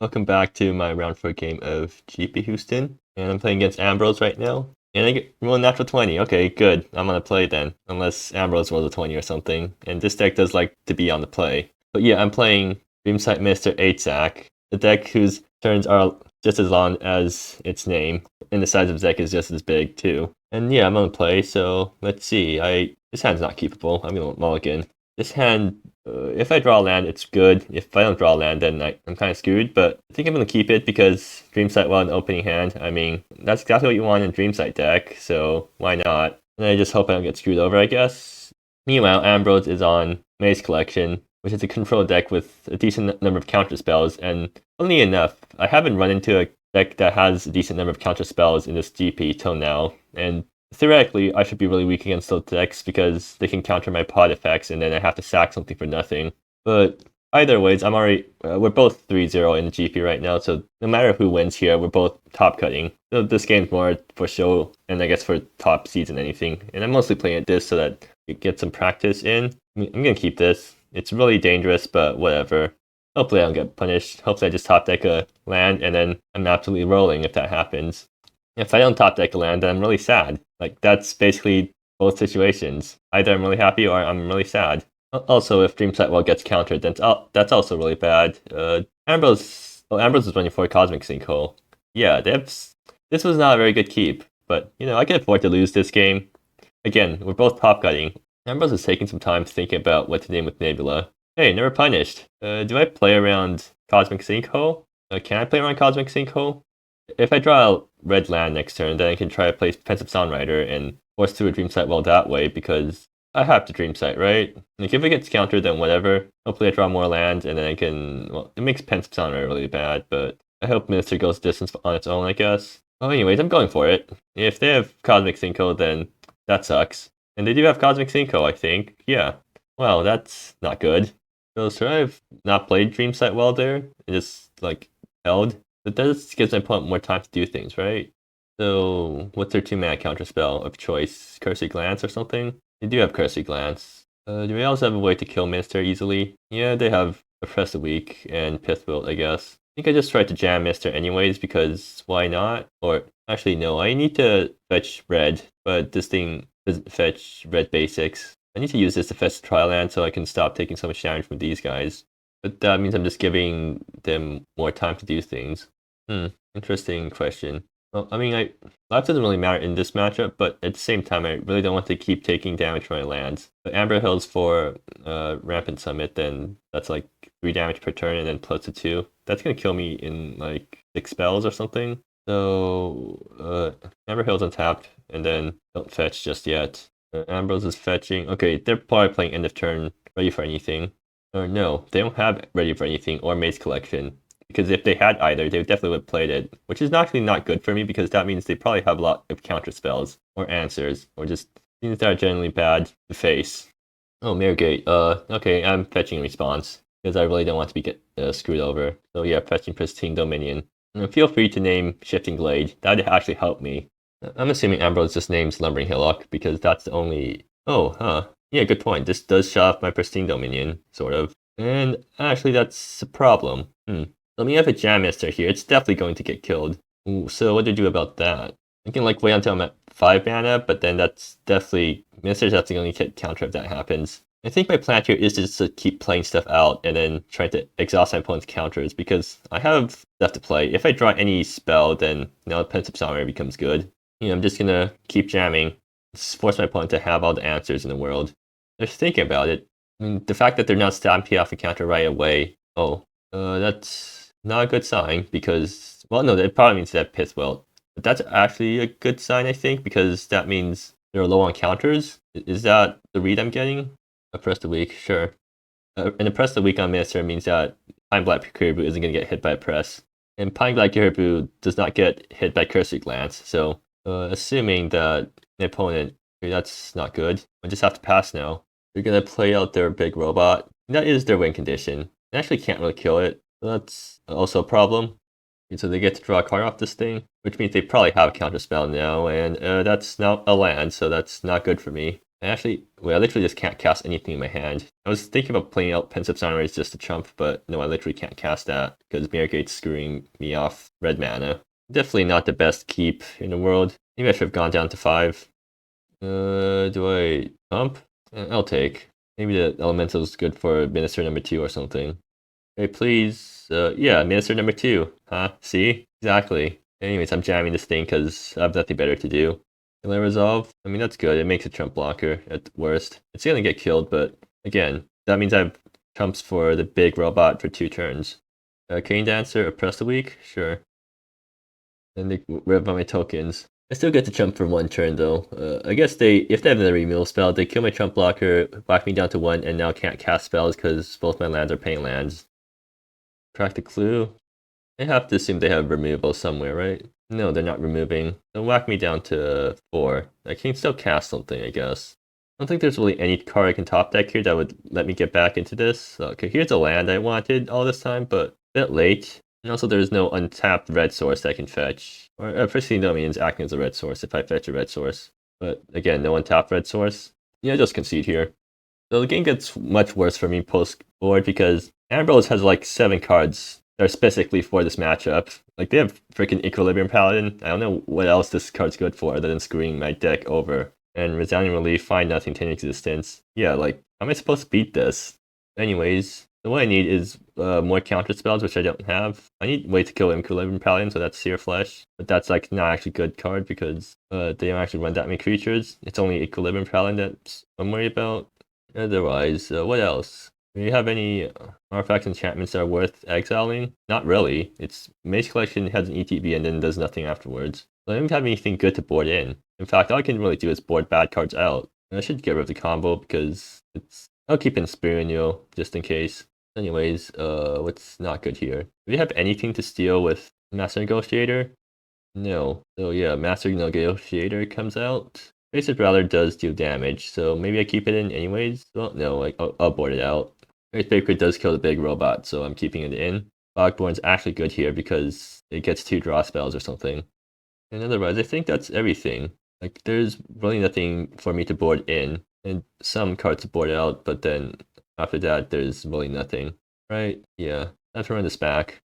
Welcome back to my round 4 game of GP Houston, and I'm playing against Ambrose right now. And I get roll a natural 20. Okay, good. I'm gonna play then, unless Ambrose rolls a 20 or something. And this deck does like to be on the play. But yeah, I'm playing Dreamsight Mr. 8-Sack, the deck whose turns are just as long as its name, and the size of the deck is just as big too. And yeah, I'm gonna play, so let's see. This hand's not keepable. I'm gonna mulligan. This hand, if I draw a land, it's good. If I don't draw a land, then I'm kind of screwed. But I think I'm going to keep it because Dreamsight won an opening hand. I mean, that's exactly what you want in a Dreamsight deck, so why not? And I just hope I don't get screwed over, I guess. Meanwhile, Ambrose is on Maze Collection, which is a control deck with a decent number of counter spells. And funnily enough, I haven't run into a deck that has a decent number of counter spells in this GP till now. And theoretically, I should be really weak against those decks because they can counter my pod effects and then I have to sack something for nothing. But either ways, we're both 3-0 in the GP right now, so no matter who wins here, we're both top cutting. So this game's more for show and I guess for top seeds and anything. And I'm mostly playing at this so that you get some practice in. I'm gonna keep this. It's really dangerous, but whatever. Hopefully I don't get punished. Hopefully I just top deck a land and then I'm absolutely rolling if that happens. If I don't top deck a land, then I'm really sad. Like, that's basically both situations. Either I'm really happy or I'm really sad. Also, if Dreamsight gets countered, then that's also really bad. Ambrose is running for a Cosmic Sinkhole. Yeah, this was not a very good keep. But, I can afford to lose this game. Again, we're both top cutting. Ambrose is taking some time thinking about what to name with Nebula. Hey, never punished. Do I play around Cosmic Sinkhole? Can I play around Cosmic Sinkhole? If I draw a red land next turn, then I can try to play Pensive Soundwriter and force through a Dreamsight that way because I have to Dreamsight, right? Like, if it gets countered, then whatever. Hopefully I draw more lands and then I can, well, it makes Pensive Soundwriter really bad, but I hope Minister goes distance on its own, I guess. Well, anyways, I'm going for it. If they have Cosmic Sinkhole, then that sucks. And they do have Cosmic Sinkhole, I think. Yeah. Well, that's not good. So should I have not played Dreamsight well there? And just, held? But that gives my opponent more time to do things, right? So, what's their 2-mana counterspell of choice? Cursory Glance or something? They do have Cursory Glance. Do they also have a way to kill Minister easily? Yeah, they have Oppress the Weak and Pithwilt, I guess. I think I just tried to jam Minister anyways, because why not? Or, actually, no, I need to fetch red, but this thing doesn't fetch red basics. I need to use this to fetch the trial land so I can stop taking so much damage from these guys. But that means I'm just giving them more time to do things. Interesting question. Well, I mean, life doesn't really matter in this matchup, but at the same time, I really don't want to keep taking damage from my lands. But Amber Hills for Rampant Summit, then that's like 3 damage per turn and then plus a 2. That's gonna kill me in like 6 spells or something. So Amber Hills untapped and then don't fetch just yet. Ambrose is fetching. Okay, they're probably playing end of turn, ready for anything. Or no, they don't have ready for anything or Maze Collection. Because if they had either, they definitely would have played it, which is actually not good for me because that means they probably have a lot of counter spells or answers or just things that are generally bad to face. Oh, Mirrorgate. Okay, I'm fetching response because I really don't want to get screwed over. So yeah, fetching Pristine Dominion. And feel free to name Shifting Glade. That would actually help me. I'm assuming Ambrose just names Lumbering Hillock because that's the only... Oh, huh. Yeah, good point. This does shut off my Pristine Dominion, sort of. And actually, that's a problem. Let me have a Jam Mister here. It's definitely going to get killed. Ooh, so what do I do about that? I can wait until I'm at 5 mana, but then that's definitely... Minister's definitely going to get counter if that happens. I think my plan here is just to keep playing stuff out and then try to exhaust my opponent's counters because I have stuff to play. If I draw any spell, then now Pensive Soundwriter becomes good. I'm just going to keep jamming. Force my opponent to have all the answers in the world. Just thinking about it. I mean, the fact that they're not stamping off a counter right away. That's not a good sign because, well, no, that probably means they have Pithwilt. But that's actually a good sign, I think, because that means they're low on counters. Is that the read I'm getting? Oppress the Weak, sure. And Oppress the Weak on Minister means that Pine Black Caribou isn't going to get hit by Oppress. And Pine Black Caribou does not get hit by Cursory Glance, so assuming that my opponent, that's not good. I just have to pass now. They're going to play out their big robot. That is their win condition. They actually can't really kill it. That's also a problem. And so they get to draw a card off this thing, which means they probably have a counterspell now, and that's not a land, so that's not good for me. I literally just can't cast anything in my hand. I was thinking about playing out Pensive Sunrise just to chump, but no, I literally can't cast that because Mirror Gate's screwing me off red mana. Definitely not the best keep in the world. Maybe I should have gone down to 5. Do I pump? I'll take. Maybe the Elemental's good for Minister number 2 or something. Hey, please. Yeah, Minister number 2. Huh? See? Exactly. Anyways, I'm jamming this thing because I have nothing better to do. Will I resolve? I mean, that's good. It makes a trump blocker at worst. It's gonna get killed, but again, that means I have trumps for the big robot for 2 turns. Cane Dancer, Oppress the Weak? Sure. And they rev on my tokens. I still get to jump for 1 turn though. I guess if they have another removal spell, they kill my trump blocker, whack me down to 1, and now can't cast spells because both my lands are paying lands. Crack the clue. I have to assume they have removal somewhere, right? No, they're not removing. They'll whack me down to 4. I can still cast something, I guess. I don't think there's really any card I can top deck here that would let me get back into this. Okay, here's a land I wanted all this time, but a bit late. And also there's no untapped red source I can fetch. Or Pristine Domain's acting as a red source if I fetch a red source. But again, no untapped red source. Yeah, just concede here. So the game gets much worse for me post-board because Ambrose has like 7 cards that are specifically for this matchup. Like, they have freaking Equilibrium Paladin. I don't know what else this card's good for other than screwing my deck over. And Resounding Relief, Find Nothing, 10 Existence. Yeah, like, how am I supposed to beat this? Anyways, what I need is more counter spells, which I don't have. I need a way to kill Equilibrium Paladin, so that's Sear Flesh. But that's, like, not actually a good card because they don't actually run that many creatures. It's only Equilibrium Paladin that I'm worried about. Otherwise, what else? Do you have any artifacts enchantments that are worth exiling? Not really. Its Mage Collection has an ETB and then does nothing afterwards. So I don't have anything good to board in. In fact, all I can really do is board bad cards out. And I should get rid of the combo because I'll keep in Spirino just in case. Anyways, what's not good here? Do we have anything to steal with Master Negotiator? No. So yeah, Master Negotiator comes out. Faceless Prowler does deal damage, so maybe I keep it in anyways. Well, no, like I'll board it out. Great Baker does kill the big robot, so I'm keeping it in. Fogborn's actually good here because it gets 2 draw spells or something. And otherwise, I think that's everything. Like, there's really nothing for me to board in, and some cards to board out, but then after that, there's really nothing. Right? Yeah. I have to run this back.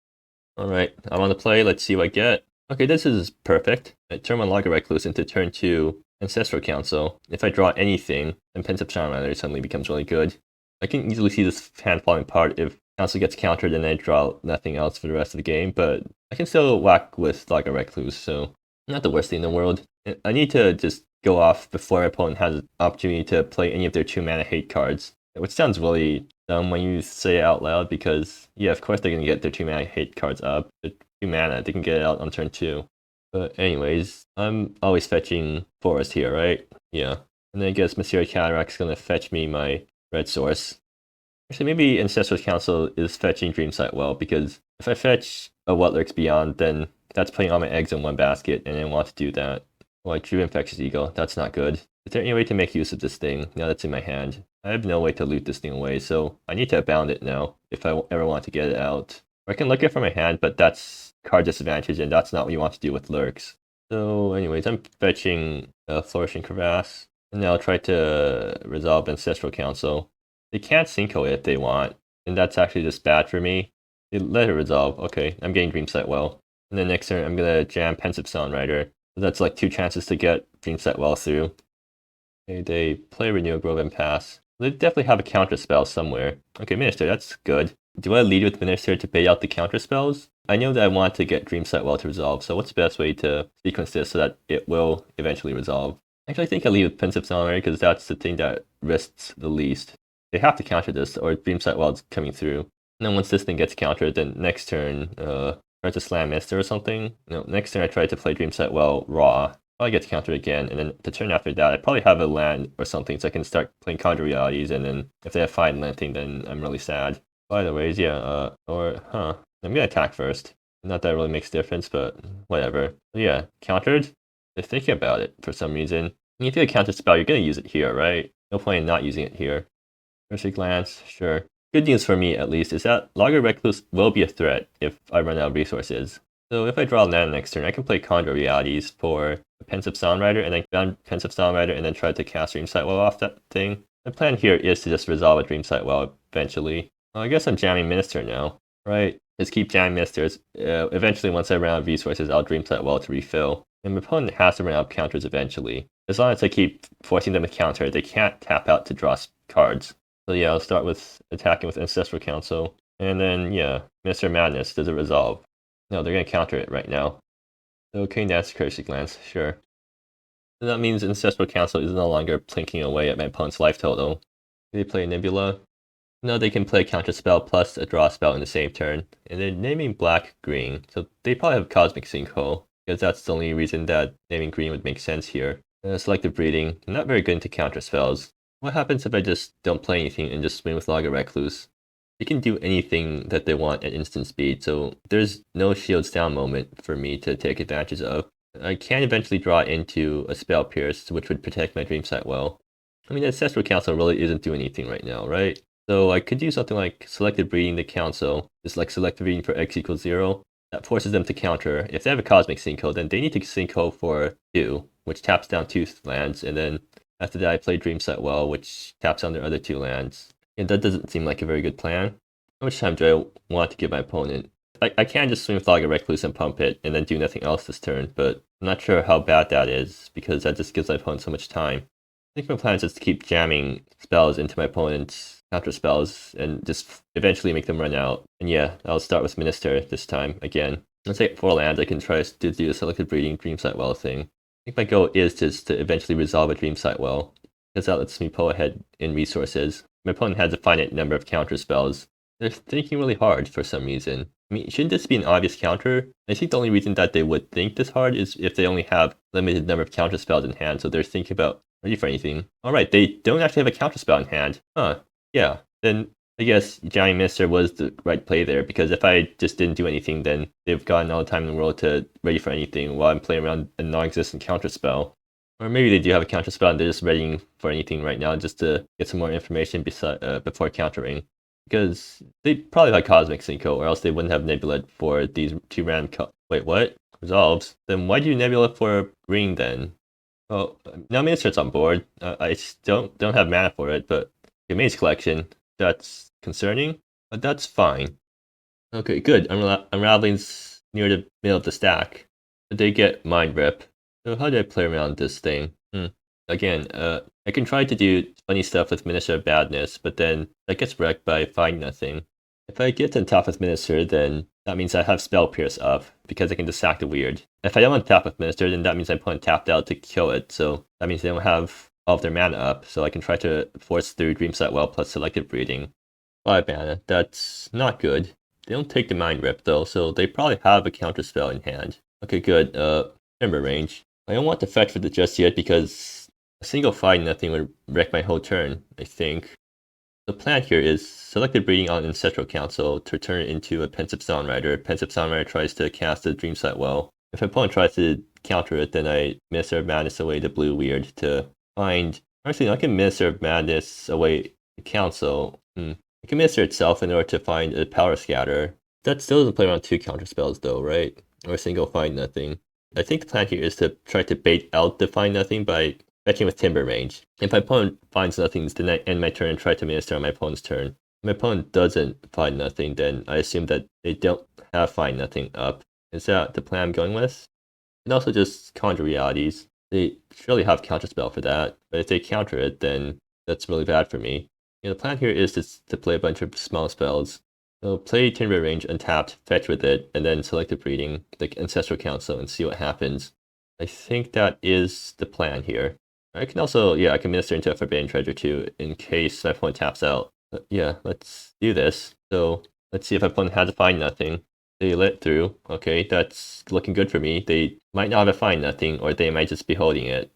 Alright, I'm on the play. Let's see what I get. Okay, this is perfect. I turn my Logger Recluse into turn 2 Ancestral Council. If I draw anything, then Pensive Sunrise suddenly becomes really good. I can easily see this hand falling apart if Council gets countered and I draw nothing else for the rest of the game, but I can still whack with Logger Recluse, so not the worst thing in the world. I need to just go off before my opponent has an opportunity to play any of their 2-mana hate cards, which sounds really dumb when you say it out loud because, yeah, of course they're going to get their 2-mana hate cards up. They're 2 mana, they can get it out on turn 2. But anyways, I'm always fetching Forest here, right? Yeah. And then I guess Monsieur Cataract's going to fetch me my red source. Actually, maybe Ancestral Council is fetching Dreamsight well, because if I fetch a What Lurks Beyond, then that's putting all my eggs in one basket, and I want to do that. Well, I drew Infectious Eagle. That's not good. Is there any way to make use of this thing now that's in my hand? I have no way to loot this thing away, so I need to abound it now if I ever want to get it out. Or I can look it from my hand, but that's card disadvantage, and that's not what you want to do with Lurks. So anyways, I'm fetching Flourishing Crevasse, and now I'll try to resolve Ancestral Council. They can't Cinco it if they want, and that's actually just bad for me. They let it resolve. Okay, I'm getting Dreamsight well. And then next turn, I'm going to jam Pensive Sunrider. So that's like 2 chances to get Dreamsight well through. Okay, they play Renewal Grove and pass. They definitely have a counter spell somewhere. Okay, Minister, that's good. Do I lead with Minister to bait out the counter spells? I know that I want to get Dreamsight well to resolve, so what's the best way to sequence this so that it will eventually resolve? Actually, I think I lead with Pensive Sunrider because that's the thing that risks the least. They have to counter this, or Dreamsight well is coming through. And then once this thing gets countered, then next turn, try to slam Mister or something. No, next turn I try to play Dreamsight well raw. Probably get countered again, and then the turn after that, I probably have a land or something, so I can start playing Conjure Realities, and then if they have Find Nothing, then I'm really sad. By the ways, yeah, I'm gonna attack first. Not that it really makes a difference, but whatever. But yeah, countered? They're thinking about it for some reason. I mean, if you have a counter spell, you're gonna use it here, right? No point in not using it here. First glance, sure. Good news for me, at least, is that Logger Recluse will be a threat if I run out of resources. So if I draw land next turn, I can play Conjure Realities for a Pensive Songwriter, and then bound Pensive Songwriter, and then try to cast Dreamsight Well off that thing. The plan here is to just resolve a Dreamsight Well eventually. Well, I guess I'm jamming Minister now, right? Just keep jamming Ministers. Eventually, once I run out of resources, I'll Dreamsight Well to refill. And my opponent has to run out of counters eventually. As long as I keep forcing them to counter, they can't tap out to draw cards. So yeah, I'll start with attacking with Ancestral Council. And then, yeah, Minister Madness, does it resolve? No, they're going to counter it right now. Okay, that's Cursing Glance, sure. So that means Ancestral Council is no longer plinking away at my opponent's life total. They play Nebula. No, they can play Counter Spell plus a draw spell in the same turn. And they're naming black green, so they probably have Cosmic Sinkhole, because that's the only reason that naming green would make sense here. Selective Breeding, not very good into counter spells. What happens if I just don't play anything and just swing with Logger Recluse? They can do anything that they want at instant speed, so there's no shields down moment for me to take advantage of. I can eventually draw into a Spell Pierce, which would protect my Dreamsight Well. I mean, Ancestral Council really isn't doing anything right now, right? So I could do something like Selective Breeding the Council, just like Selective Breeding for X equals 0. That forces them to counter. If they have a Cosmic Sinkhole, then they need to Sinkhole for 2, which taps down 2 lands, and then after that I play Dreamsight Well, which taps on their other 2 lands. And that doesn't seem like a very good plan. How much time do I want to give my opponent? I can just swing with Logger Recluse and pump it, and then do nothing else this turn, but I'm not sure how bad that is, because that just gives my opponent so much time. I think my plan is just to keep jamming spells into my opponent's counter spells, and just eventually make them run out. And yeah, I'll start with Minister this time, again. Let's say 4 lands, I can try to do a Selective Breeding Dreamsight Well thing. I think my goal is just to eventually resolve a Dreamsight Well, because that lets me pull ahead in resources. My opponent has a finite number of counter spells. They're thinking really hard for some reason. I mean, shouldn't this be an obvious counter? I think the only reason that they would think this hard is if they only have limited number of counter spells in hand, so they're thinking about ready for anything. Alright, they don't actually have a counter spell in hand. Huh. Yeah, then I guess Giant Minister was the right play there, because if I just didn't do anything, then they've gotten all the time in the world to ready for anything while I'm playing around a non-existent counter spell. Or maybe they do have a counter spell and they're just readying for anything right now just to get some more information before countering. Because they probably had Cosmic Sinkhole, or else they wouldn't have Nebula for these 2 random wait, what? Resolves? Then why do you Nebula for green then? Well, now Minister's on board. I still don't have mana for it, but Maze Collection, that's concerning, but that's fine. Okay, good. Unraveling's near the middle of the stack. But they get Mind Rip. So how do I play around this thing? Again, I can try to do funny stuff with Minister of Badness, but then that gets wrecked by Find Nothing. If I get to top with Minister, then that means I have Spell Pierce up, because I can just sack the weird. If I don't want to tap with Minister, then that means my opponent tapped out to kill it, so that means they don't have all of their mana up, so I can try to force through Dreamsight Well plus Selective Breeding. 5 mana, that's not good. They don't take the Mind Rip though, so they probably have a counter spell in hand. Okay, good. Timber Range. I don't want to fetch with it just yet, because a single Find Nothing would wreck my whole turn, I think. The plan here is Selective Breeding on Ancestral Council to turn it into a Pensive Songwriter. Pensive Songwriter tries to cast a Dreamsight Well. If my opponent tries to counter it, then I Minister of Madness away the blue weird to find... Actually, I can Minister of Madness away the Council. I can Minister itself in order to find a Power Scatter. That still doesn't play around 2 counter spells though, right? Or a single Find Nothing. I think the plan here is to try to bait out the Find Nothing by fetching with Timber Range. If my opponent finds nothing, then I end my turn and try to Minister on my opponent's turn. If my opponent doesn't find nothing, then I assume that they don't have Find Nothing up. Is that the plan I'm going with? And also just Conjure Realities. They surely have Counterspell for that, but if they counter it, then that's really bad for me. The plan here is to play a bunch of small spells. So play Timber Range untapped, fetch with it, and then Selective Breeding, the Ancestral Council, and see what happens. I think that is the plan here. I can also, I can Minister into a Forbidden Treasure too, in case my opponent taps out. But yeah, let's do this. So let's see if my opponent has to Find Nothing. They let through. Okay, that's looking good for me. They might not have to Find Nothing, or they might just be holding it.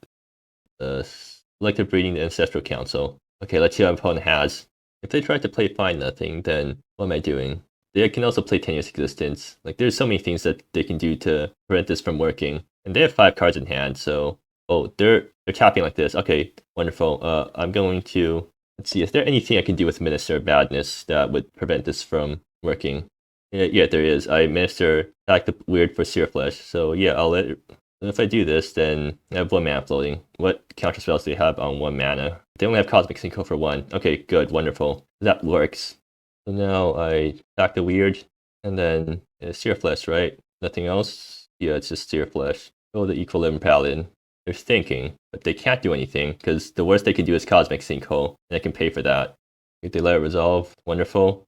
Selective Breeding the Ancestral Council. Okay, let's see what my opponent has. If they try to play Find Nothing, then what am I doing? They can also play Tenuous Existence. Like, there's so many things that they can do to prevent this from working. And they have 5 cards in hand, so... Oh, they're tapping like this. Okay, wonderful. I'm going to... Let's see, is there anything I can do with Minister of Badness that would prevent this from working? Yeah, there is. I Minister attack the weird for Seer Flesh. So yeah, I'll let it. If I do this, then I have 1 mana floating. What counter spells do they have on 1 mana? They only have Cosmic Synchro for 1. Okay, good, wonderful. That works. So now I attack the weird, and then Seer Flesh, right? Nothing else? Yeah, it's just Seer Flesh. Oh, the Equilibrium Paladin. They're thinking, but they can't do anything, because the worst they can do is Cosmic Synchro, and I can pay for that. If they let it resolve, wonderful.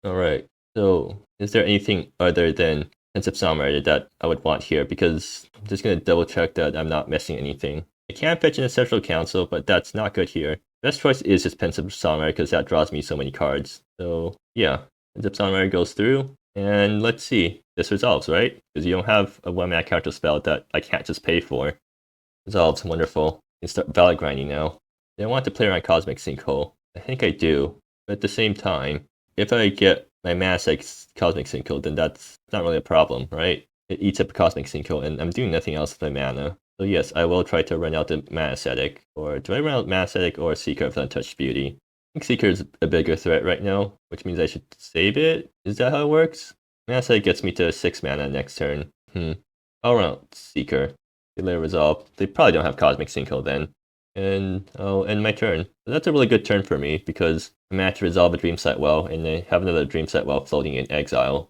Alright, so is there anything other than Pensive Songwriter that I would want here? Because I'm just going to double check that I'm not missing anything. I can fetch an Ancestral Council, but that's not good here. Best choice is just Pensive Songwriter because that draws me so many cards. So yeah, Pensive Songwriter goes through, and let's see. This resolves, right? Because you don't have a 1-mana counter spell that I can't just pay for. Resolves, wonderful. You can start valid grinding now. Do I want to play around Cosmic Sinkhole? I think I do, but at the same time, if I get my mana Cosmic Sinkhole, then that's not really a problem, right? It eats up Cosmic Sinkhole, and I'm doing nothing else with my mana. So yes, I will try to run out the Mana Ascetic. Or do I run out Mana Ascetic or Seeker of Untouched Beauty? I think Seeker is a bigger threat right now, which means I should save it. Is that how it works? Mana Ascetic gets me to 6 mana next turn. I'll run out Seeker. Delay resolve. They probably don't have Cosmic Sinkhole then. And I'll end my turn. So that's a really good turn for me because I managed to resolve a Dreamsight Well, and I have another Dreamsight Well floating in exile.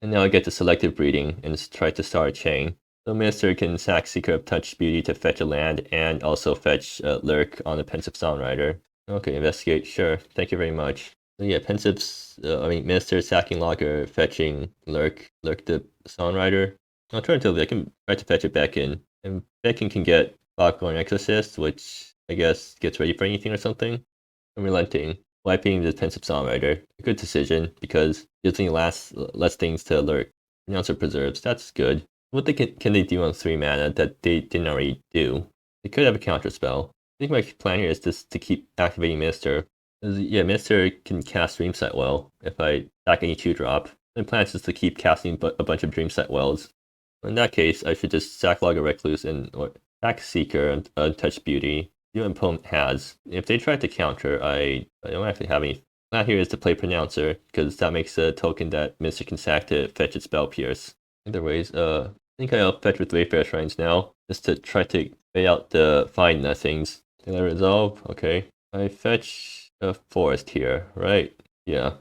And now I get to Selective Breeding and try to start a chain. So Minister can sack Seeker of Touch Beauty to fetch a land and also fetch Lurk on the Pensive Songwriter. Okay, investigate, sure. Thank you very much. So yeah, Minister sacking Logger, fetching Lurk the Songwriter. Alternatively, I can try to fetch it back in. And Beacon can get Foghorn Exorcist, which I guess gets ready for anything or something. I'm relenting. Wiping the Pensive Songwriter. A good decision, because it gives me less things to alert. Pronouncer Preserves, that's good. What can they do on 3 mana that they didn't already do? They could have a counter spell. I think my plan here is just to keep activating Minister. Yeah, Minister can cast Dreamsight Well if I attack any 2-drop. My plan is just to keep casting a bunch of Dreamsight Wells. In that case, I should just sack Log a Recluse or sack Seeker and Untouched Beauty. Your opponent has. If they try to counter, I don't actually have any. Plan here is to play Pronouncer, because that makes a token that Minister can sack to fetch its Spell Pierce. Either ways, I think I'll fetch with Wayfarer Shrines now, just to try to pay out the Find Nothings. Did I resolve? Okay. I fetch a Forest here, right? Yeah.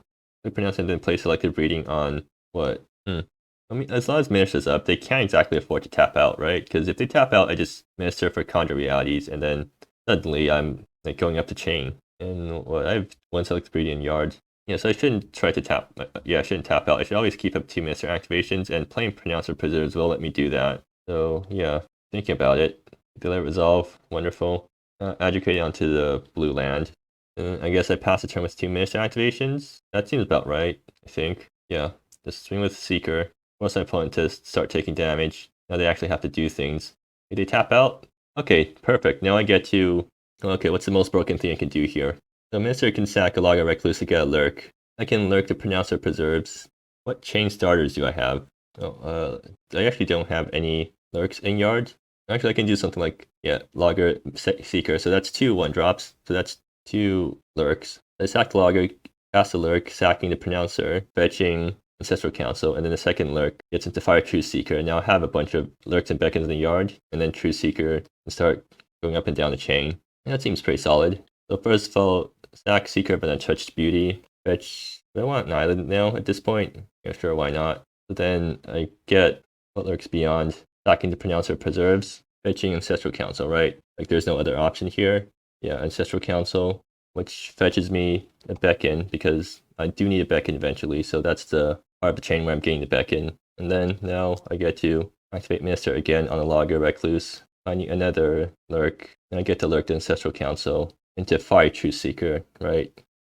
We pronounce and then play Selective Breeding on what? I mean, as long as Minister's up, they can't exactly afford to tap out, right? Because if they tap out, I just Minister for Conjure Realities, and then suddenly I'm like going up the chain. And what I have 1 Selective Breeding in Yard. Yeah, so I shouldn't try to tap. Yeah, I shouldn't tap out. I should always keep up 2 Minister activations, and playing Pronouncer Preserves will let me do that. So yeah, thinking about it. Delay resolve, wonderful. Educated onto the blue land. I guess I pass the turn with 2 Minister activations. That seems about right, I think. Yeah, just swing with Seeker. Force my opponent to start taking damage. Now they actually have to do things. Did they tap out? Okay, perfect. Now I get to... Okay, what's the most broken thing I can do here? So Minister can sack a Log of Recluse to get a Lurk. I can Lurk the Pronouncer Preserves. What chain starters do I have? I actually don't have any Lurks in Yard. Actually, I can do something like, yeah, Logger Seeker. So that's 2 1-drops. So that's 2 Lurks. I sack the Logger, cast a Lurk, sacking the Pronouncer, fetching Ancestral Council, and then the second Lurk gets into Fire True Seeker, and now I have a bunch of Lurks and Beckons in the yard, and then True Seeker and start going up and down the chain. And that seems pretty solid. So first of all, sack Seeker of Untouched Beauty, fetch... Do I want an island now at this point? Yeah, sure, why not? So then I get what Lurks Beyond, sacking the Pronouncer Preserves, fetching Ancestral Council, right? Like there's no other option here. Yeah, Ancestral Council, which fetches me a Beckon, because I do need a Beckon eventually, so that's the part of the chain where I'm getting the Beckon. And then now I get to activate Minister again on a Logger Recluse, finding another Lurk, and I get to Lurk the Ancestral Council into Fire True Seeker, right?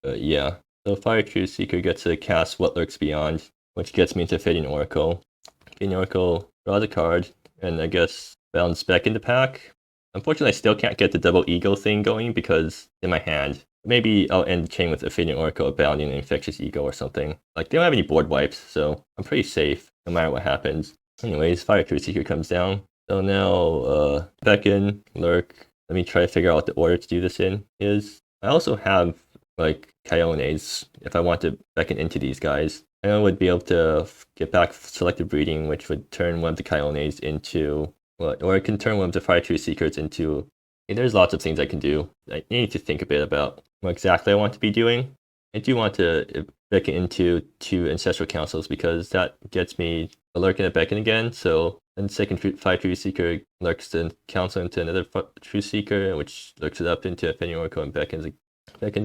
Yeah. So Fire True Seeker gets to cast What Lurks Beyond, which gets me into Fading Oracle. Fading Oracle draws a card, and I guess bounce back into pack. Unfortunately, I still can't get the double ego thing going because in my hand. Maybe I'll end the chain with a Fading Oracle, Abounding, and Infectious Ego or something. Like, they don't have any board wipes, so I'm pretty safe no matter what happens. Anyways, Fire True Seeker comes down. So now, Beckon, Lurk. Let me try to figure out what the order to do this in is. I also have, like, Kyones if I want to beckon into these guys. I would be able to get back selective breeding, which would turn one of the Kyones into what, or I can turn one of the Fire True Seekers into. There's lots of things I can do. I need to think a bit about what exactly I want to be doing. I do want to beckon into 2 Ancestral Councils because that gets me a lurk and a beckon again. So then second Fire True Seeker lurks the council into another True Seeker, which lurks it up into a Fenny Oracle and beckons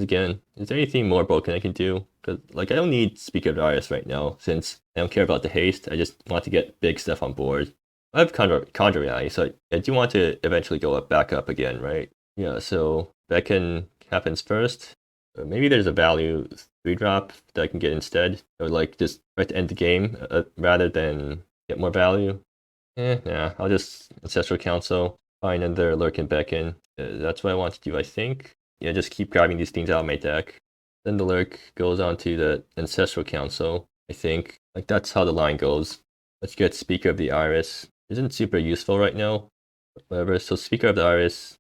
again. Is there anything more broken I can do? Because like I don't need Speaker of the Iris right now, since I don't care about the haste. I just want to get big stuff on board. I have Conjure Reality, so I do want to eventually go back up again, right? Yeah, so beckon happens first. Maybe there's a value 3-drop that I can get instead, or like just try to end the game rather than get more value. Nah, I'll just Ancestral Council, find another lurk and beckon. That's what I want to do, I think. Yeah, just keep grabbing these things out of my deck. Then the lurk goes on to the Ancestral Council, I think. Like that's how the line goes. Let's get Speaker of the Iris. Isn't super useful right now. Whatever. So Speaker of the Iris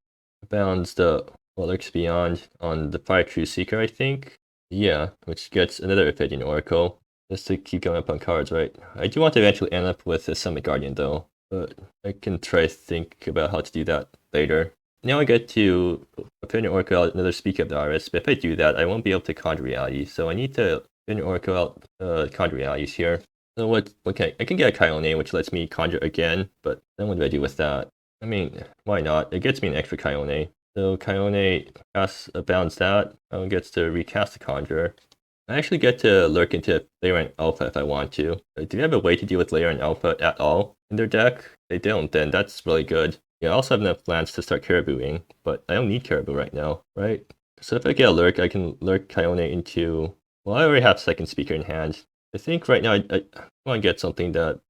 bounds the what lurks beyond on the Fire True Seeker, I think. Yeah, which gets another Ophidian Oracle. Just to keep going up on cards, right? I do want to eventually end up with a Summit Guardian though, but I can try to think about how to do that later. Now I get to Ophidian Oracle out another Speaker of the Iris, but if I do that, I won't be able to Conjure Reality. So I need to Ophidian Oracle out Conjure Realities here. So okay, I can get a Kyone, which lets me conjure again, but then what do I do with that? I mean, why not? It gets me an extra Kyone. So Kyone bounds that, gets to recast the conjure. I actually get to lurk into Layer Alpha if I want to. Do they have a way to deal with Layer Alpha at all in their deck? They don't, then that's really good. Yeah, I also have enough lands to start Caribouing, but I don't need Caribou right now, right? So if I get a lurk, I can lurk Kyone into... Well, I already have second Speaker in hand. I think right now I want to get something that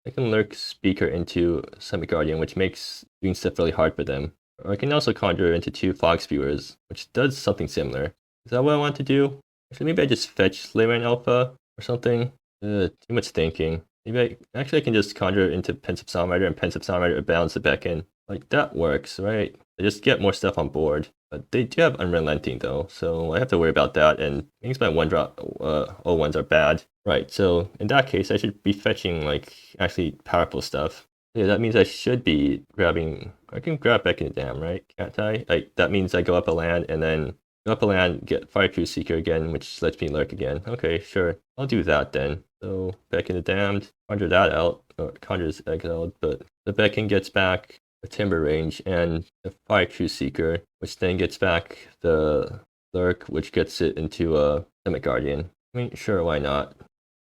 I can lurk Speaker into Summit Guardian, which makes doing stuff really hard for them. Or I can also conjure into 2 Fog Spewers, which does something similar. Is that what I want to do? Actually, maybe I just fetch Leyline Alpha or something. Too much thinking. Maybe I can just conjure into Pensive Songwriter, and Pensive Songwriter bounds the beckon. Like, that works, right? I just get more stuff on board. But they do have Unrelenting, though, so I have to worry about that, and things my 1-drop O1s are bad. Right, so in that case, I should be fetching, like, actually powerful stuff. Yeah, that means I should be grabbing... I can grab Beckon and Dam, right? Can't I? Like, that means I go up a land, and then go up a land, get Fire True Seeker again, which lets me lurk again. Okay, sure. I'll do that then. So, Beckon the Damned, conjure that out, or conjures exiled, but the Beckon gets back a Timber Range and the Fire True Seeker, which then gets back the lurk, which gets it into a Summit Guardian. I mean, sure, why not?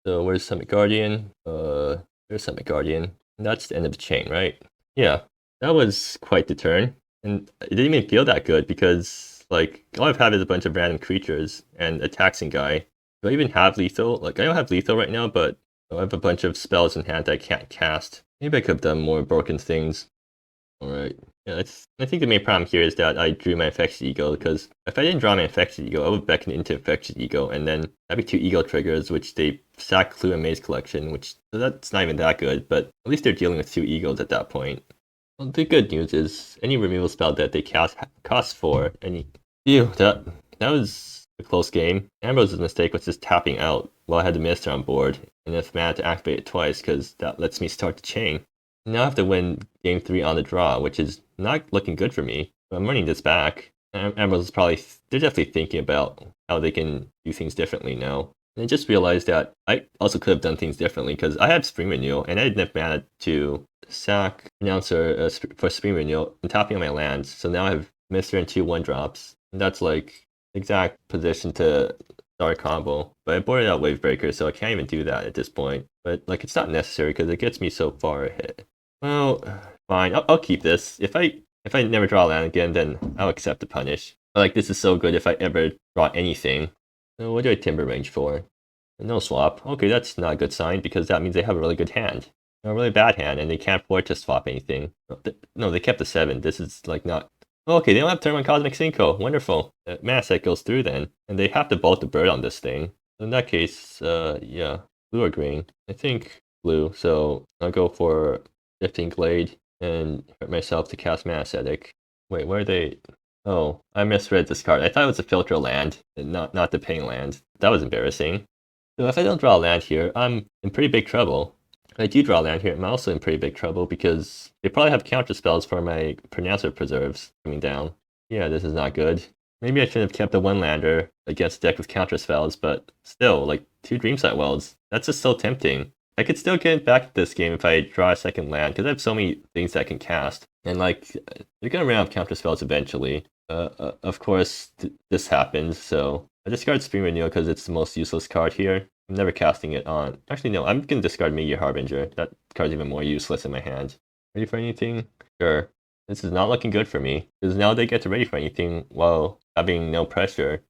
So, where's Summit Guardian? There's Summit Guardian. And that's the end of the chain, right? Yeah, that was quite the turn. And it didn't even feel that good because, like, all I've had is a bunch of random creatures and a taxing guy. Do I even have lethal? Like, I don't have lethal right now, but I have a bunch of spells in hand that I can't cast. Maybe I could have done more broken things. Alright. Yeah, I think the main problem here is that I drew my Infectious Ego, because if I didn't draw my Infectious Ego, I would beckon into Infectious Ego, and then that'd be 2 Ego triggers, which they sack Clue and Maze Collection, which so that's not even that good, but at least they're dealing with 2 Egos at that point. Well, the good news is, any removal spell that they cast costs 4. Phew, that was a close game. Ambrose's mistake was just tapping out while I had the Minister on board, and enough mana to activate it twice, because that lets me start the chain. Now I have to win game 3 on the draw, which is not looking good for me. But I'm running this back. Ambrose is they're definitely thinking about how they can do things differently now. And I just realized that I also could have done things differently, because I had Spring Renewal, and I had enough mana to sack Announcer for Spring Renewal and tapping on my lands. So now I have Mister and 2 1-drops. And that's like exact position to start a combo. But I boarded out Wavebreaker, so I can't even do that at this point. But like, it's not necessary because it gets me so far ahead. Well, fine. I'll keep this. If I never draw a land again, then I'll accept the punish. But like, this is so good if I ever draw anything. So what do I Timber Range for? No swap. Okay, that's not a good sign, because that means they have a really good hand. A really bad hand, and they can't afford to swap anything. No, they kept the 7. This is like not... Okay, they don't have turn 1 Cosmic Cinco. Wonderful. Mana set goes through then. And they have to bolt the bird on this thing. So in that case, yeah. Blue or green? I think blue, so I'll go for 15 Glade and hurt myself to cast Mana Ascetic. Wait, where are they? Oh, I misread this card. I thought it was a filter land, not the ping land. That was embarrassing. So if I don't draw a land here, I'm in pretty big trouble. If I do draw a land here, I'm also in pretty big trouble because they probably have counter spells for my Pronouncer Preserves coming down. Yeah, this is not good. Maybe I should have kept a one-lander against a deck with counter spells, but still, like, 2 Dreamsight Wells. That's just so tempting. I could still get back to this game if I draw a second land, because I have so many things that I can cast. And, like, they're gonna run out of counter spells eventually. Of course, this happens, so I discard Spring Renewal because it's the most useless card here. I'm never casting it on. Actually, no, I'm gonna discard Meteor Harbinger. That card's even more useless in my hand. Ready for anything? Sure. This is not looking good for me, because now they get to ready for anything while having no pressure.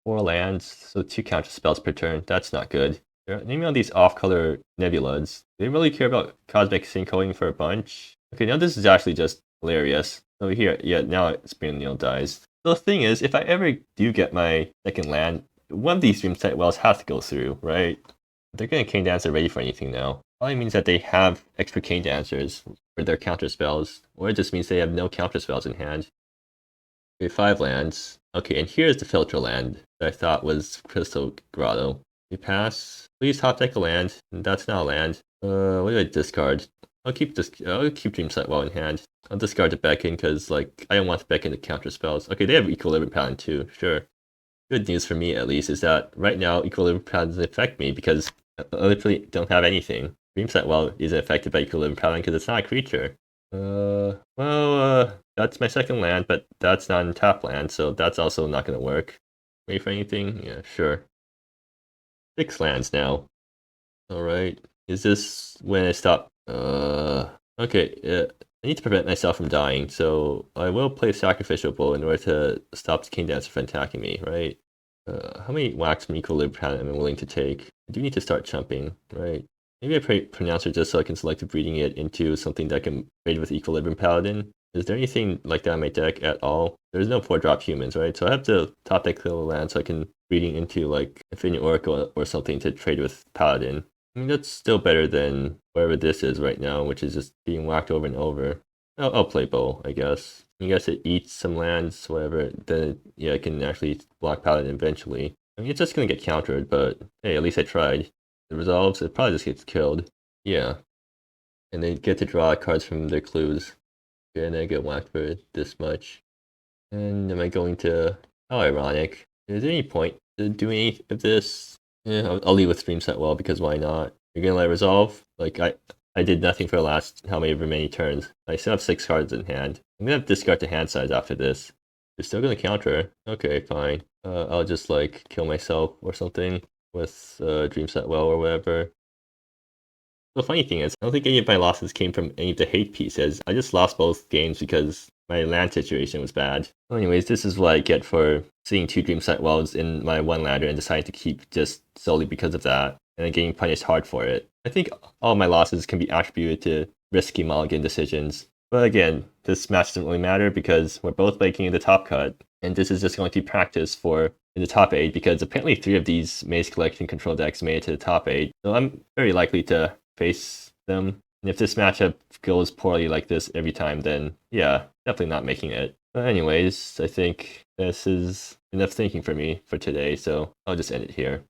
4 lands, so 2 counter spells per turn. That's not good. They're naming all these off-color nebulas. They really care about Cosmic Syncoding for a bunch. Okay, now this is actually just hilarious. So here, yeah, now Spring Renewal dies. The thing is, if I ever do get my second land, one of these Dreamsight Wells has to go through, right? They're getting Cane Dancer ready for anything now. Probably means that they have extra Cane Dancers for their counter spells, or it just means they have no counter spells in hand. Okay, 5 lands. Okay, and here's the filter land that I thought was Crystal Grotto. We pass. Please top deck a land. That's not a land. What do I discard? I'll keep Dreamsight Well in hand. I'll discard the Beckon because, like, I don't want to Beckon to counter spells. Okay, they have Equilibrium Pattern too, sure. Good news for me, at least, is that right now Equilibrium Pattern doesn't affect me because I literally don't have anything. Dreamsight Well isn't affected by Equilibrium Pattern because it's not a creature. That's my second land, but that's not in top land, so that's also not going to work. Wait for anything? Yeah, sure. 6 lands now. Alright. Is this when I stop? Okay, I need to prevent myself from dying, so I will play Sacrificial Bull in order to stop the King Dancer from attacking me, right? How many whacks from Equilibrium Pattern am I willing to take? I do need to start chumping, right? Maybe I play Pronouncer just so I can select breeding it into something that can trade with Equilibrium Paladin. Is there anything like that in my deck at all? There's no 4-drop humans, right? So I have to top deck little land so I can breeding into like Infinite Oracle or something to trade with Paladin. I mean, that's still better than whatever this is right now, which is just being whacked over and over. I'll play Bow, I guess. I guess it eats some lands, whatever. Then, yeah, I can actually block Paladin eventually. I mean, it's just gonna get countered, but hey, at least I tried. It resolves, it probably just gets killed. Yeah. And they get to draw cards from their clues. Okay, and I get whacked for this much. And am I going to... How ironic. Is there any point to doing any of this? Yeah, I'll leave with Dreamsight Well because why not? You're gonna let it resolve? Like, I did nothing for the last many turns. I still have 6 cards in hand. I'm gonna have to discard the hand size after this. They're still gonna counter. Okay, fine. I'll just like kill myself or something with Dreamsight Well or whatever. The funny thing is, I don't think any of my losses came from any of the hate pieces. I just lost both games because my land situation was bad. Well, anyways, this is what I get for seeing 2 Dreamsight Wells in my one lander and deciding to keep just solely because of that, and then getting punished hard for it. I think all my losses can be attributed to risky mulligan decisions. But again, this match doesn't really matter because we're both making the top cut, and this is just going to be practice for in the top 8 because apparently 3 of these Maze Collection control decks made it to the top 8. So I'm very likely to face them. And if this matchup goes poorly like this every time, then yeah, definitely not making it. But anyways, I think this is enough thinking for me for today, so I'll just end it here.